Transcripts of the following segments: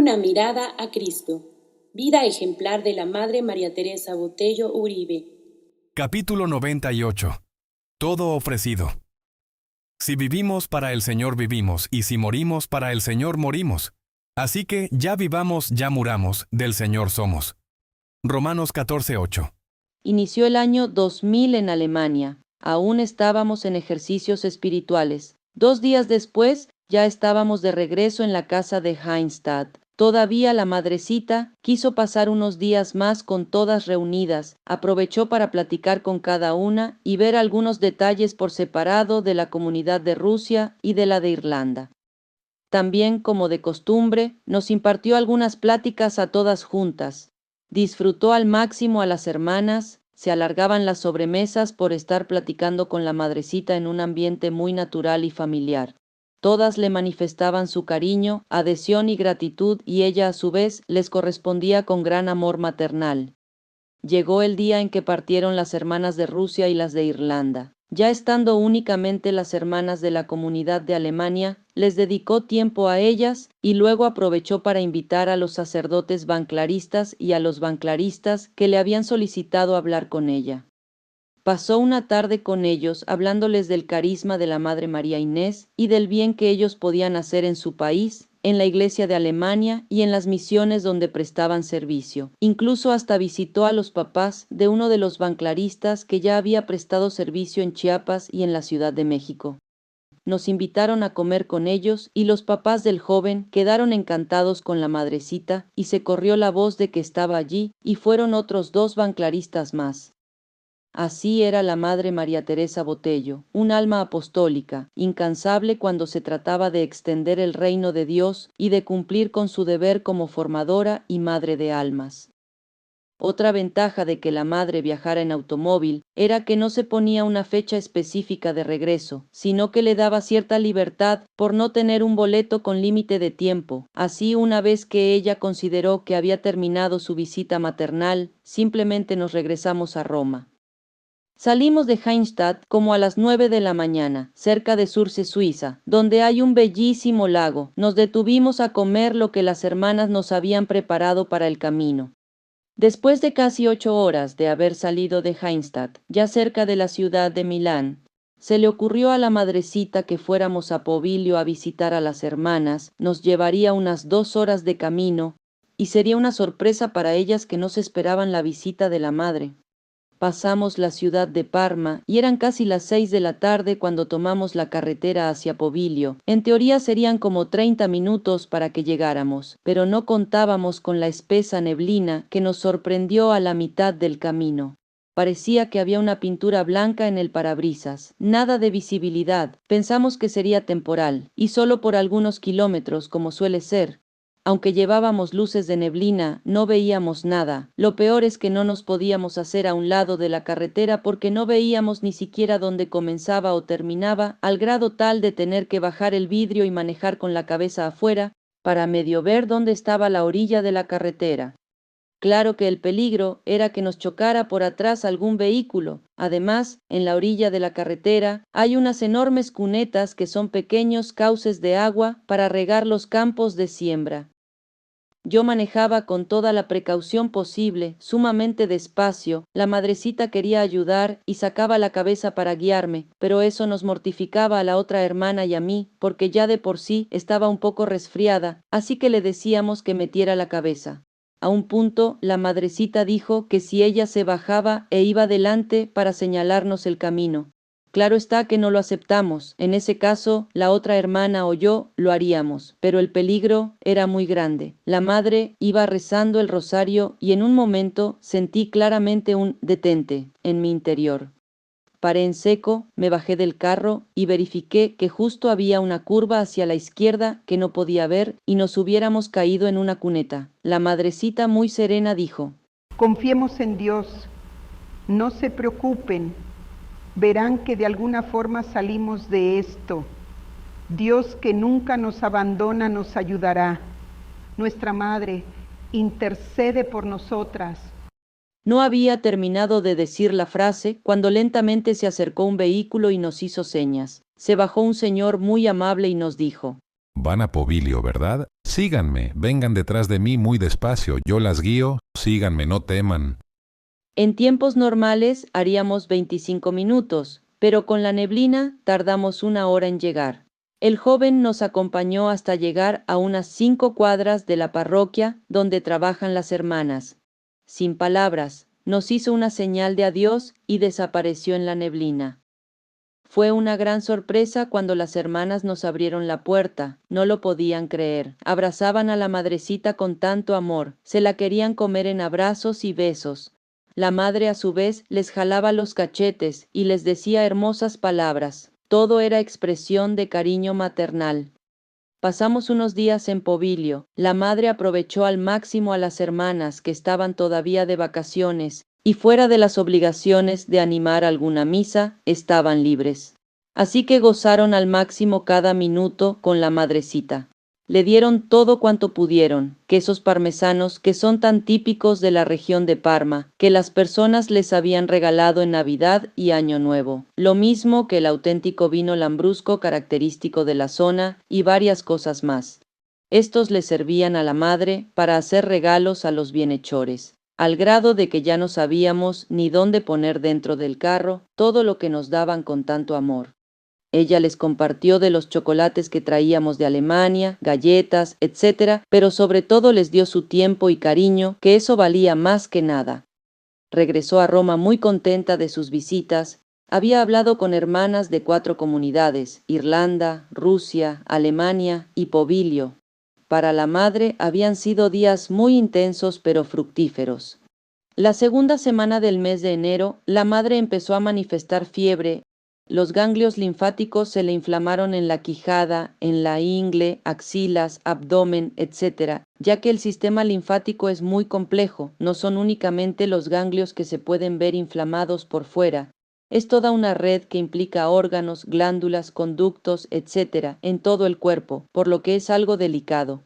Una mirada a Cristo. Vida ejemplar de la Madre María Teresa Botello Uribe. Capítulo 98. Todo ofrecido. Si vivimos, para el Señor vivimos, y si morimos, para el Señor morimos. Así que, ya vivamos, ya muramos, del Señor somos. Romanos 14:8. Inició el año 2000 en Alemania. Aún estábamos en ejercicios espirituales. 2 días después, ya estábamos de regreso en la casa de Heinstadt. Todavía la madrecita quiso pasar unos días más con todas reunidas, aprovechó para platicar con cada una y ver algunos detalles por separado de la comunidad de Rusia y de la de Irlanda. También, como de costumbre, nos impartió algunas pláticas a todas juntas. Disfrutó al máximo a las hermanas, se alargaban las sobremesas por estar platicando con la madrecita en un ambiente muy natural y familiar. Todas le manifestaban su cariño, adhesión y gratitud, y ella a su vez les correspondía con gran amor maternal. Llegó el día en que partieron las hermanas de Rusia y las de Irlanda. Ya estando únicamente las hermanas de la comunidad de Alemania, les dedicó tiempo a ellas y luego aprovechó para invitar a los sacerdotes banclaristas y a los banclaristas que le habían solicitado hablar con ella. Pasó una tarde con ellos hablándoles del carisma de la Madre María Inés y del bien que ellos podían hacer en su país, en la Iglesia de Alemania y en las misiones donde prestaban servicio. Incluso hasta visitó a los papás de uno de los banclaristas que ya había prestado servicio en Chiapas y en la Ciudad de México. Nos invitaron a comer con ellos y los papás del joven quedaron encantados con la madrecita y se corrió la voz de que estaba allí y fueron otros 2 banclaristas más. Así era la Madre María Teresa Botello, un alma apostólica, incansable cuando se trataba de extender el reino de Dios y de cumplir con su deber como formadora y madre de almas. Otra ventaja de que la madre viajara en automóvil era que no se ponía una fecha específica de regreso, sino que le daba cierta libertad por no tener un boleto con límite de tiempo. Así, una vez que ella consideró que había terminado su visita maternal, simplemente nos regresamos a Roma. Salimos de Heinstadt como a las 9 de la mañana, cerca de Surse, Suiza, donde hay un bellísimo lago. Nos detuvimos a comer lo que las hermanas nos habían preparado para el camino. Después de casi 8 horas de haber salido de Heinstadt, ya cerca de la ciudad de Milán, se le ocurrió a la madrecita que fuéramos a Povilio a visitar a las hermanas. Nos llevaría unas 2 horas de camino, y sería una sorpresa para ellas que no se esperaban la visita de la madre. Pasamos la ciudad de Parma y eran casi las 6 de la tarde cuando tomamos la carretera hacia Povilio. En teoría serían como 30 minutos para que llegáramos, pero no contábamos con la espesa neblina que nos sorprendió a la mitad del camino. Parecía que había una pintura blanca en el parabrisas. Nada de visibilidad. Pensamos que sería temporal, y solo por algunos kilómetros, como suele ser. Aunque llevábamos luces de neblina, no veíamos nada. Lo peor es que no nos podíamos hacer a un lado de la carretera porque no veíamos ni siquiera dónde comenzaba o terminaba, al grado tal de tener que bajar el vidrio y manejar con la cabeza afuera, para medio ver dónde estaba la orilla de la carretera. Claro que el peligro era que nos chocara por atrás algún vehículo. Además, en la orilla de la carretera hay unas enormes cunetas que son pequeños cauces de agua para regar los campos de siembra. Yo manejaba con toda la precaución posible, sumamente despacio. La madrecita quería ayudar y sacaba la cabeza para guiarme, pero eso nos mortificaba a la otra hermana y a mí, porque ya de por sí estaba un poco resfriada, así que le decíamos que metiera la cabeza. A un punto, la madrecita dijo que si ella se bajaba e iba delante para señalarnos el camino. Claro está que no lo aceptamos. En ese caso, la otra hermana o yo lo haríamos, pero el peligro era muy grande. La madre iba rezando el rosario y en un momento sentí claramente un detente en mi interior. Paré en seco, me bajé del carro y verifiqué que justo había una curva hacia la izquierda que no podía ver y nos hubiéramos caído en una cuneta. La madrecita muy serena dijo: Confiemos en Dios, no se preocupen, verán que de alguna forma salimos de esto. Dios, que nunca nos abandona, nos ayudará. Nuestra Madre intercede por nosotras. No había terminado de decir la frase cuando lentamente se acercó un vehículo y nos hizo señas. Se bajó un señor muy amable y nos dijo: Van a Pobilio, ¿verdad? Síganme, vengan detrás de mí muy despacio, yo las guío, síganme, no teman. En tiempos normales haríamos 25 minutos, pero con la neblina tardamos 1 hora en llegar. El joven nos acompañó hasta llegar a unas 5 cuadras de la parroquia donde trabajan las hermanas. Sin palabras, nos hizo una señal de adiós y desapareció en la neblina. Fue una gran sorpresa cuando las hermanas nos abrieron la puerta. No lo podían creer. Abrazaban a la madrecita con tanto amor. Se la querían comer en abrazos y besos. La madre a su vez les jalaba los cachetes y les decía hermosas palabras. Todo era expresión de cariño maternal. Pasamos unos días en Pobilio. La madre aprovechó al máximo a las hermanas que estaban todavía de vacaciones y fuera de las obligaciones de animar alguna misa, estaban libres. Así que gozaron al máximo cada minuto con la madrecita. Le dieron todo cuanto pudieron, quesos parmesanos que son tan típicos de la región de Parma, que las personas les habían regalado en Navidad y Año Nuevo, lo mismo que el auténtico vino lambrusco característico de la zona y varias cosas más. Estos le servían a la madre para hacer regalos a los bienhechores, al grado de que ya no sabíamos ni dónde poner dentro del carro todo lo que nos daban con tanto amor. Ella les compartió de los chocolates que traíamos de Alemania, galletas, etc., pero sobre todo les dio su tiempo y cariño, que eso valía más que nada. Regresó a Roma muy contenta de sus visitas. Había hablado con hermanas de 4 comunidades, Irlanda, Rusia, Alemania y Pobilio. Para la madre habían sido días muy intensos pero fructíferos. La segunda semana del mes de enero, la madre empezó a manifestar fiebre. Los ganglios linfáticos se le inflamaron en la quijada, en la ingle, axilas, abdomen, etc., ya que el sistema linfático es muy complejo, no son únicamente los ganglios que se pueden ver inflamados por fuera. Es toda una red que implica órganos, glándulas, conductos, etc., en todo el cuerpo, por lo que es algo delicado.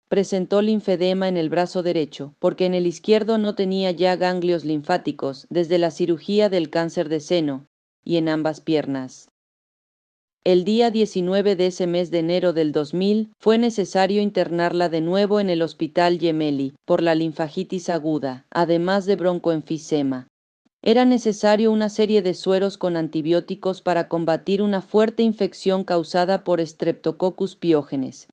Presentó linfedema en el brazo derecho, porque en el izquierdo no tenía ya ganglios linfáticos desde la cirugía del cáncer de seno, y en ambas piernas. El día 19 de ese mes de enero del 2000 fue necesario internarla de nuevo en el Hospital Gemelli por la linfagitis aguda, además de broncoenfisema. Era necesario una serie de sueros con antibióticos para combatir una fuerte infección causada por Streptococcus pyogenes.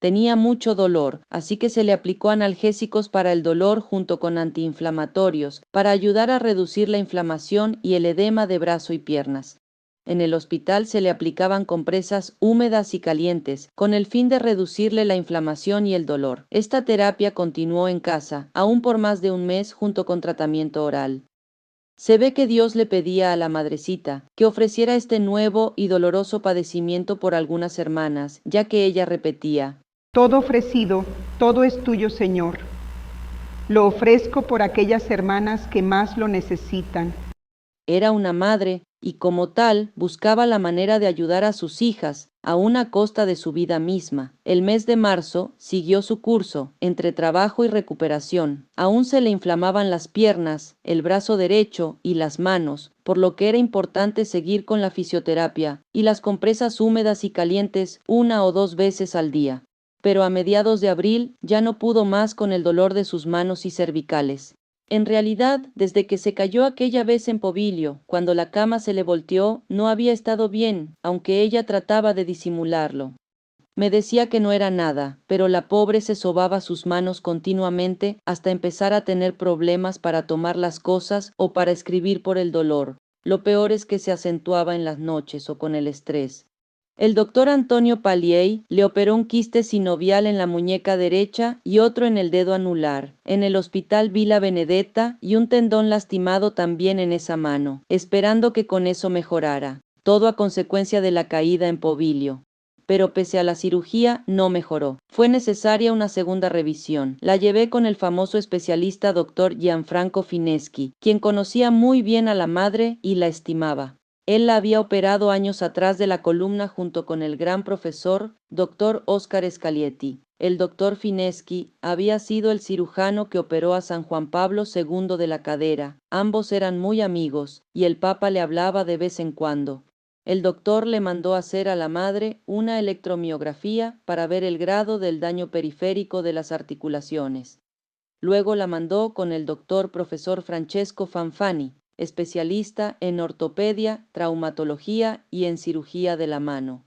Tenía mucho dolor, así que se le aplicó analgésicos para el dolor junto con antiinflamatorios, para ayudar a reducir la inflamación y el edema de brazo y piernas. En el hospital se le aplicaban compresas húmedas y calientes, con el fin de reducirle la inflamación y el dolor. Esta terapia continuó en casa, aún por más de un mes junto con tratamiento oral. Se ve que Dios le pedía a la madrecita que ofreciera este nuevo y doloroso padecimiento por algunas hermanas, ya que ella repetía: Todo ofrecido, todo es tuyo, Señor. Lo ofrezco por aquellas hermanas que más lo necesitan. Era una madre, y como tal, buscaba la manera de ayudar a sus hijas, aún a costa de su vida misma. El mes de marzo siguió su curso, entre trabajo y recuperación. Aún se le inflamaban las piernas, el brazo derecho y las manos, por lo que era importante seguir con la fisioterapia y las compresas húmedas y calientes 1 o 2 veces al día. Pero a mediados de abril ya no pudo más con el dolor de sus manos y cervicales. En realidad, desde que se cayó aquella vez en Pobilio, cuando la cama se le volteó, no había estado bien, aunque ella trataba de disimularlo. Me decía que no era nada, pero la pobre se sobaba sus manos continuamente hasta empezar a tener problemas para tomar las cosas o para escribir por el dolor. Lo peor es que se acentuaba en las noches o con el estrés. El doctor Antonio Paliei le operó un quiste sinovial en la muñeca derecha y otro en el dedo anular, en el hospital Villa Benedetta, y un tendón lastimado también en esa mano, esperando que con eso mejorara, todo a consecuencia de la caída en Pobilio. Pero pese a la cirugía, no mejoró. Fue necesaria una segunda revisión. La llevé con el famoso especialista doctor Gianfranco Fineschi, quien conocía muy bien a la madre y la estimaba. Él la había operado años atrás de la columna junto con el gran profesor, doctor Oscar Scalietti. El doctor Fineschi había sido el cirujano que operó a San Juan Pablo II de la cadera. Ambos eran muy amigos, y el Papa le hablaba de vez en cuando. El doctor le mandó hacer a la madre una electromiografía para ver el grado del daño periférico de las articulaciones. Luego la mandó con el doctor profesor Francesco Fanfani, especialista en ortopedia, traumatología y en cirugía de la mano.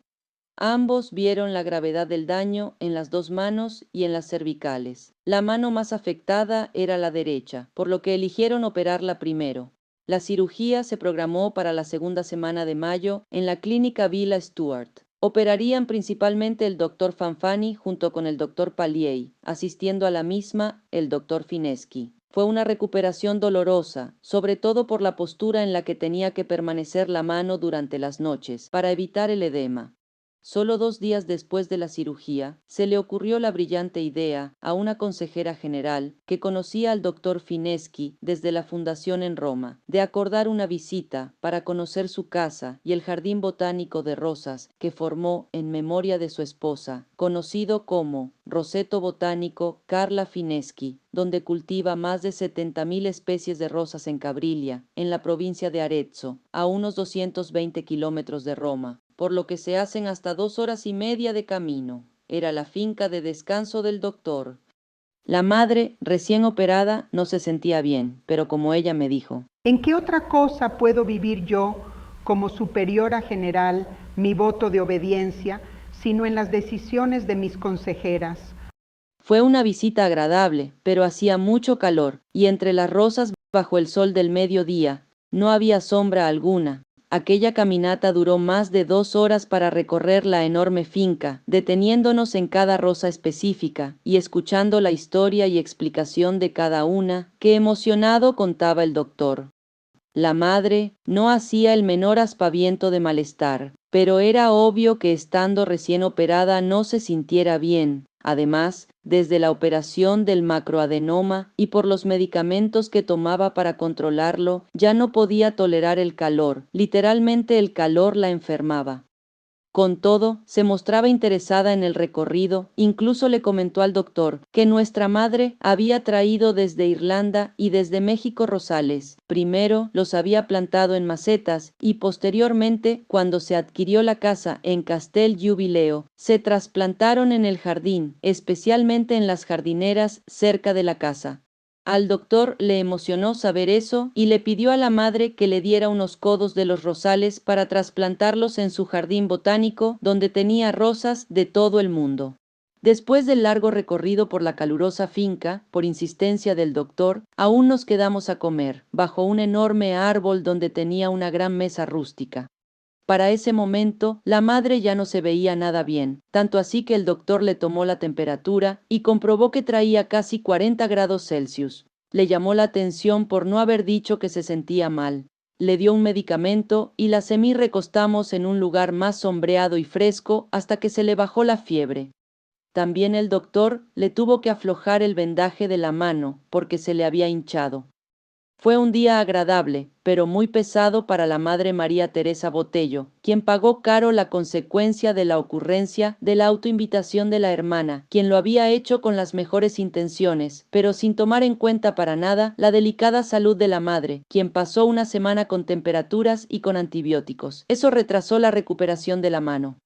Ambos vieron la gravedad del daño en las dos manos y en las cervicales. La mano más afectada era la derecha, por lo que eligieron operarla primero. La cirugía se programó para la segunda semana de mayo en la clínica Villa Stuart. Operarían principalmente el doctor Fanfani junto con el doctor Palliei, asistiendo a la misma el doctor Fineschi. Fue una recuperación dolorosa, sobre todo por la postura en la que tenía que permanecer la mano durante las noches, para evitar el edema. Solo 2 días después de la cirugía, se le ocurrió la brillante idea a una consejera general que conocía al doctor Fineschi desde la fundación en Roma, de acordar una visita para conocer su casa y el jardín botánico de rosas que formó en memoria de su esposa, conocido como Roseto Botánico Carla Fineschi, donde cultiva más de 70.000 especies de rosas en Cabrilia, en la provincia de Arezzo, a unos 220 kilómetros de Roma, por lo que se hacen hasta 2 horas y media de camino. Era la finca de descanso del doctor. La madre, recién operada, no se sentía bien, pero como ella me dijo, ¿en qué otra cosa puedo vivir yo, como superiora general, mi voto de obediencia, sino en las decisiones de mis consejeras? fue una visita agradable, pero hacía mucho calor, y entre las rosas, bajo el sol del mediodía, no había sombra alguna. Aquella caminata duró más de 2 horas para recorrer la enorme finca, deteniéndonos en cada rosa específica y escuchando la historia y explicación de cada una, que emocionado contaba el doctor. La madre no hacía el menor aspaviento de malestar, pero era obvio que estando recién operada no se sintiera bien. Además, desde la operación del macroadenoma y por los medicamentos que tomaba para controlarlo, ya no podía tolerar el calor. Literalmente el calor la enfermaba. Con todo, se mostraba interesada en el recorrido, incluso le comentó al doctor que nuestra madre había traído desde Irlanda y desde México rosales. Primero los había plantado en macetas y posteriormente, cuando se adquirió la casa en Castel Giubileo, se trasplantaron en el jardín, especialmente en las jardineras cerca de la casa. Al doctor le emocionó saber eso y le pidió a la madre que le diera unos codos de los rosales para trasplantarlos en su jardín botánico, donde tenía rosas de todo el mundo. Después del largo recorrido por la calurosa finca, por insistencia del doctor, aún nos quedamos a comer, bajo un enorme árbol donde tenía una gran mesa rústica. Para ese momento, la madre ya no se veía nada bien, tanto así que el doctor le tomó la temperatura y comprobó que traía casi 40 grados Celsius. Le llamó la atención por no haber dicho que se sentía mal. Le dio un medicamento y la recostamos en un lugar más sombreado y fresco hasta que se le bajó la fiebre. También el doctor le tuvo que aflojar el vendaje de la mano porque se le había hinchado. Fue un día agradable, pero muy pesado para la madre María Teresa Botello, quien pagó caro la consecuencia de la ocurrencia de la autoinvitación de la hermana, quien lo había hecho con las mejores intenciones, pero sin tomar en cuenta para nada la delicada salud de la madre, quien pasó una semana con temperaturas y con antibióticos. Eso retrasó la recuperación de la mano.